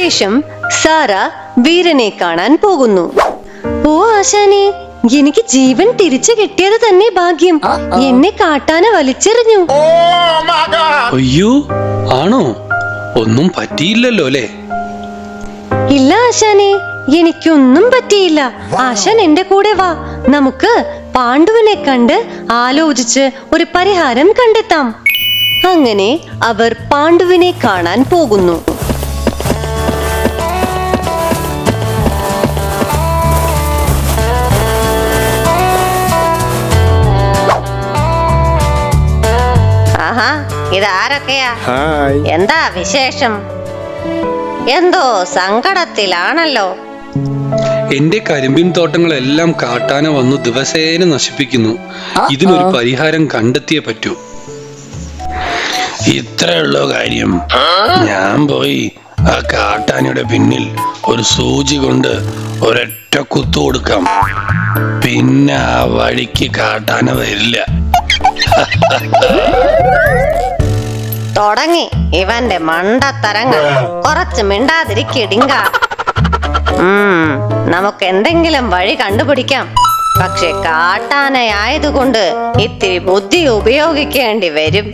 ശേഷം സാറ വീരനെ കാണാൻ പോകുന്നു. ഓ ആശാനെ, എനിക്ക് ജീവൻ തിരിച്ചു കിട്ടിയത് തന്നെ ഭാഗ്യം. എന്നെ കാട്ടാന വലിച്ചെറിഞ്ഞു. അയ്യോ, ആണോ? ഒന്നും പറ്റിയില്ലല്ലോ അല്ലേ? ഇല്ല ആശാനെ, എനിക്കൊന്നും പറ്റിയില്ല. ആശാൻ എന്റെ കൂടെ വാ, നമുക്ക് പാണ്ഡുവിനെ കണ്ട് ആലോചിച്ച് ഒരു പരിഹാരം കണ്ടെത്താം. അങ്ങനെ അവർ പാണ്ഡുവിനെ കാണാൻ പോകുന്നു. ആഹാ, ഇതാരൊക്കെയാ? എന്താ വിശേഷം? എന്തോ സങ്കടത്തിലാണല്ലോ. എന്റെ കരിമ്പിൻ തോട്ടങ്ങളെല്ലാം കാട്ടാന വന്നു ദിവസേന നശിപ്പിക്കുന്നു. ഇതിനൊരു പരിഹാരം കണ്ടെത്തിയേ പറ്റൂ. ഇത്രയുള്ള കാര്യം. ഞാൻ പോയി ആ കാട്ടാനയുടെ പിന്നിൽ ഒരു സൂചി കൊണ്ട് ഒരൊറ്റ കുത്തു കൊടുക്കാം. പിന്നെ ആ വഴിക്ക് കാട്ടാന വരില്ല. തുടങ്ങി ഇവന്റെ മണ്ടത്തരങ്ങൾ. കുറച്ച് മിണ്ടാതിരിക്കിടിങ്ക. നമുക്ക് എന്തെങ്കിലും വഴി കണ്ടുപിടിക്കാം. പക്ഷെ കാട്ടാനയായതുകൊണ്ട് ഇത്തിരി ബുദ്ധി ഉപയോഗിക്കേണ്ടി വരും.